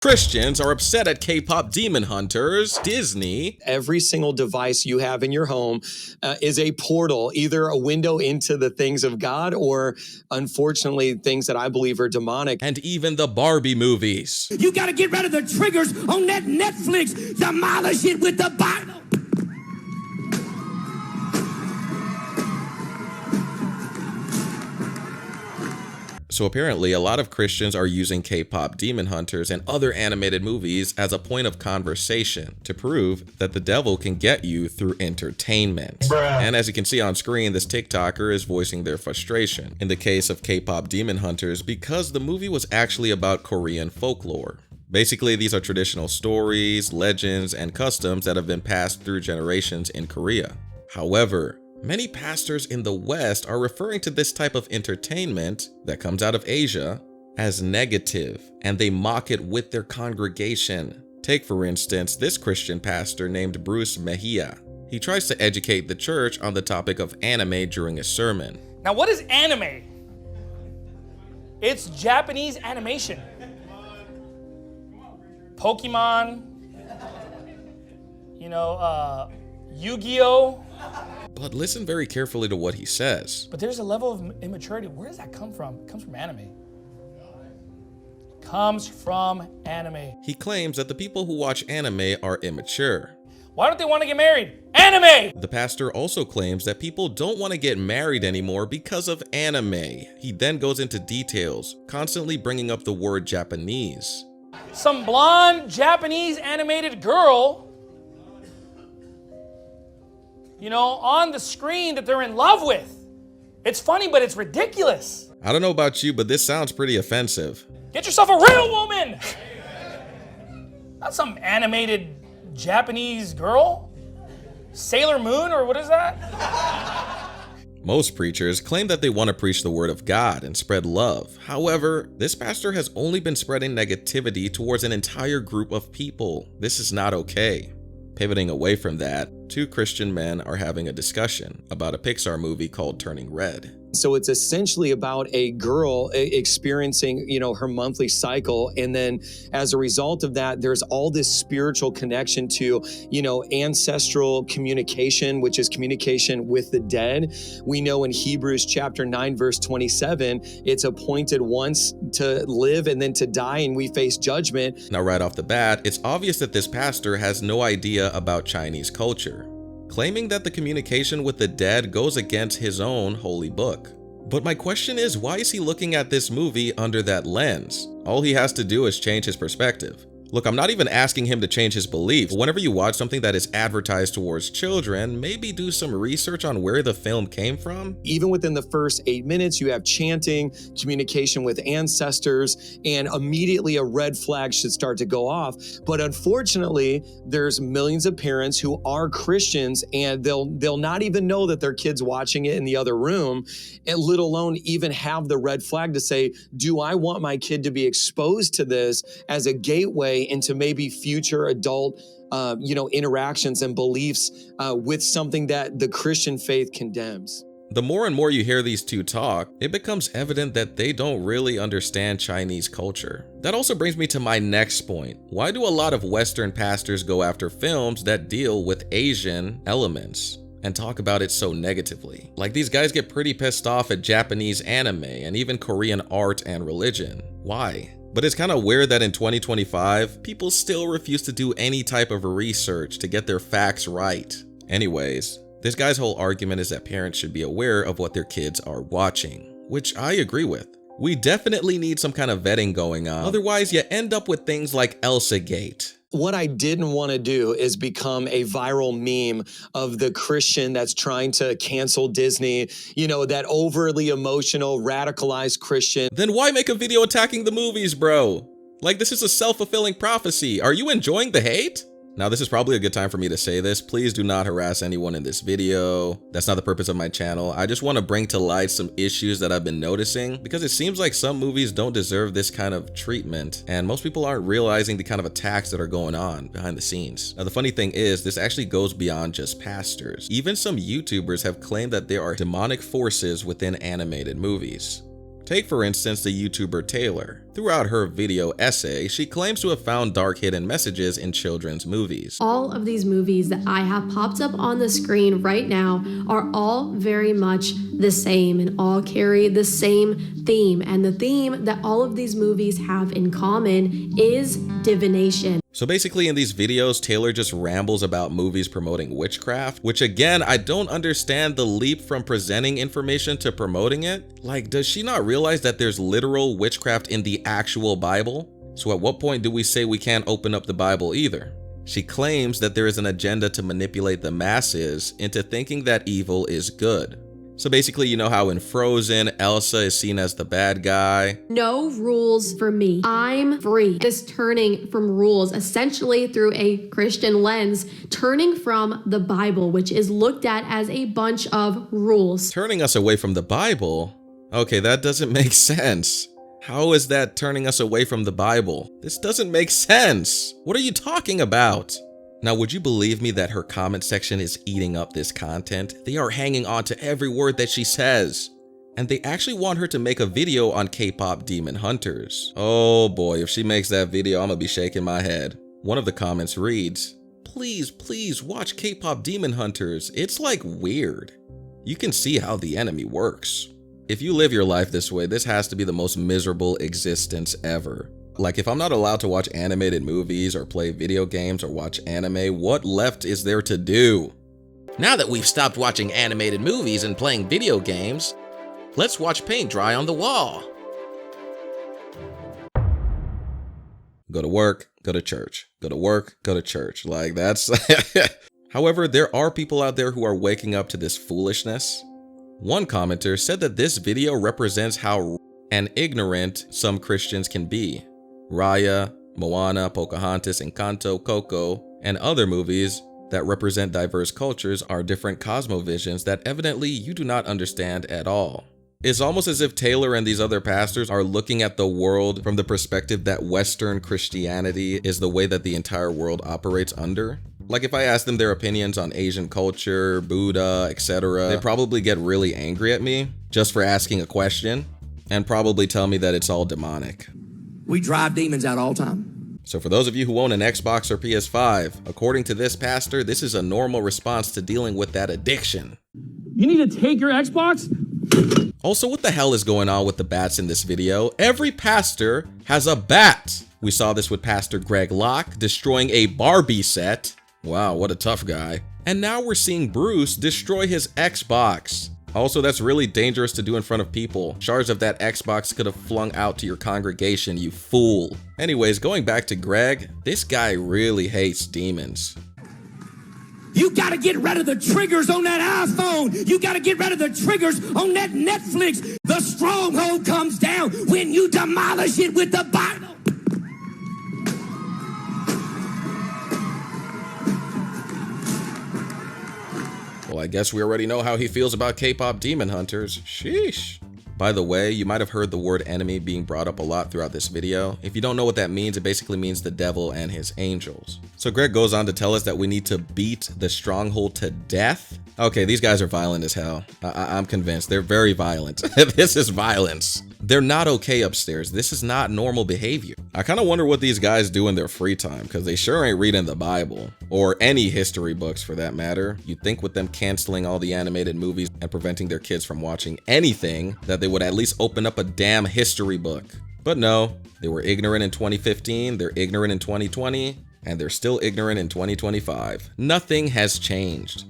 Christians are upset at K-pop demon hunters, Disney. Every single device you have in your home is a portal, either a window into the things of God or, unfortunately, things that I believe are demonic. And even the Barbie movies. You gotta get rid of the triggers on that Netflix. Demolish it with the Bible. So apparently a lot of Christians are using K-pop demon hunters and other animated movies as a point of conversation to prove that the devil can get you through entertainment. And as you can see on screen, this TikToker is voicing their frustration in the case of K-pop demon hunters because the movie was actually about Korean folklore. Basically, these are traditional stories, legends, and customs that have been passed through generations in Korea. However, many pastors in the West are referring to this type of entertainment that comes out of Asia as negative, and they mock it with their congregation. Take, for instance, this Christian pastor named Bruce Mejia. He tries to educate the church on the topic of anime during a sermon. Now, what is anime? It's Japanese animation. Pokemon, Yu-Gi-Oh! But listen very carefully to what he says. But there's a level of immaturity. Where does that come from? It comes from anime. Comes from anime. He claims that the people who watch anime are immature. Why don't they want to get married? Anime! The pastor also claims that people don't want to get married anymore because of anime. He then goes into details, constantly bringing up the word Japanese. Some blonde Japanese animated girl, on the screen that they're in love with. It's funny, but it's ridiculous. I don't know about you, but this sounds pretty offensive. Get yourself a real woman! Not some animated Japanese girl. Sailor Moon, or what is that? Most preachers claim that they want to preach the word of God and spread love. However, this pastor has only been spreading negativity towards an entire group of people. This is not okay. Pivoting away from that, two Christian men are having a discussion about a Pixar movie called Turning Red. So it's essentially about a girl experiencing, her monthly cycle. And then as a result of that, there's all this spiritual connection to, ancestral communication, which is communication with the dead. We know in Hebrews chapter 9, verse 27, it's appointed once to live and then to die, and we face judgment. Now, right off the bat, it's obvious that this pastor has no idea about Chinese culture, claiming that the communication with the dead goes against his own holy book. But my question is, why is he looking at this movie under that lens? All he has to do is change his perspective. Look, I'm not even asking him to change his beliefs. Whenever you watch something that is advertised towards children, maybe do some research on where the film came from. Even within the first 8 minutes, you have chanting, communication with ancestors, and immediately a red flag should start to go off. But unfortunately, there's millions of parents who are Christians, and they'll not even know that their kid's watching it in the other room, and let alone even have the red flag to say, do I want my kid to be exposed to this as a gateway into maybe future adult, interactions and beliefs with something that the Christian faith condemns. The more and more you hear these two talk, it becomes evident that they don't really understand Chinese culture. That also brings me to my next point. Why do a lot of Western pastors go after films that deal with Asian elements and talk about it so negatively? Like, these guys get pretty pissed off at Japanese anime and even Korean art and religion. Why? But it's kind of weird that in 2025, people still refuse to do any type of research to get their facts right. Anyways, this guy's whole argument is that parents should be aware of what their kids are watching, which I agree with. We definitely need some kind of vetting going on. Otherwise, you end up with things like Elsa Gate. What I didn't want to do is become a viral meme of the Christian that's trying to cancel Disney, that overly emotional, radicalized Christian. Then why make a video attacking the movies, bro? Like, this is a self-fulfilling prophecy. Are you enjoying the hate? Now, this is probably a good time for me to say this. Please do not harass anyone in this video. That's not the purpose of my channel. I just want to bring to light some issues that I've been noticing, because it seems like some movies don't deserve this kind of treatment, and most people aren't realizing the kind of attacks that are going on behind the scenes. Now, the funny thing is, this actually goes beyond just pastors. Even some YouTubers have claimed that there are demonic forces within animated movies. Take for instance the YouTuber Taylor. Throughout her video essay, she claims to have found dark hidden messages in children's movies. All of these movies that I have popped up on the screen right now are all very much the same and all carry the same theme. And the theme that all of these movies have in common is divination. So basically in these videos, Taylor just rambles about movies promoting witchcraft, which again, I don't understand the leap from presenting information to promoting it. Like, does she not realize that there's literal witchcraft in the actual Bible? So at what point do we say we can't open up the Bible either? She claims that there is an agenda to manipulate the masses into thinking that evil is good. So basically, you know how in Frozen, Elsa is seen as the bad guy? No rules for me. I'm free. This turning from rules, essentially through a Christian lens, turning from the Bible, which is looked at as a bunch of rules. Turning us away from the Bible? Okay, that doesn't make sense. How is that turning us away from the Bible? This doesn't make sense. What are you talking about? Now, would you believe me that her comment section is eating up this content? They are hanging on to every word that she says. And they actually want her to make a video on K-pop demon hunters. Oh boy, if she makes that video, I'm gonna be shaking my head. One of the comments reads, please watch K-pop demon hunters. It's like weird. You can see how the enemy works. If you live your life this way, this has to be the most miserable existence ever. Like, if I'm not allowed to watch animated movies or play video games or watch anime, what left is there to do? Now that we've stopped watching animated movies and playing video games, let's watch paint dry on the wall. Go to work, go to church. Go to work, go to church. Like, that's... However, there are people out there who are waking up to this foolishness. One commenter said that this video represents how and ignorant some Christians can be. Raya, Moana, Pocahontas, Encanto, Coco, and other movies that represent diverse cultures are different cosmovisions that evidently you do not understand at all. It's almost as if Taylor and these other pastors are looking at the world from the perspective that Western Christianity is the way that the entire world operates under. Like, if I ask them their opinions on Asian culture, Buddha, etc., they'd probably get really angry at me just for asking a question and probably tell me that it's all demonic. We drive demons out all the time. So for those of you who own an Xbox or PS5, according to this pastor, this is a normal response to dealing with that addiction. You need to take your Xbox? Also, what the hell is going on with the bats in this video? Every pastor has a bat. We saw this with Pastor Greg Locke destroying a Barbie set. Wow, what a tough guy. And now we're seeing Bruce destroy his Xbox. Also, that's really dangerous to do in front of people. Shards of that Xbox could have flung out to your congregation, you fool. Anyways, going back to Greg, this guy really hates demons. You gotta get rid of the triggers on that iPhone. You gotta get rid of the triggers on that Netflix. The stronghold comes down when you demolish it with the Bible. Well, I guess we already know how he feels about K-pop demon hunters. Sheesh. By the way, you might have heard the word enemy being brought up a lot throughout this video. If you don't know what that means, it basically means the devil and his angels. So Greg goes on to tell us that we need to beat the stronghold to death. Okay, these guys are violent as hell. I'm convinced. They're very violent. This is violence. They're not okay upstairs. This is not normal behavior. I kind of wonder what these guys do in their free time, because they sure ain't reading the Bible, or any history books for that matter. You'd think with them canceling all the animated movies and preventing their kids from watching anything, that they would at least open up a damn history book. But no, they were ignorant in 2015, they're ignorant in 2020, and they're still ignorant in 2025. Nothing has changed.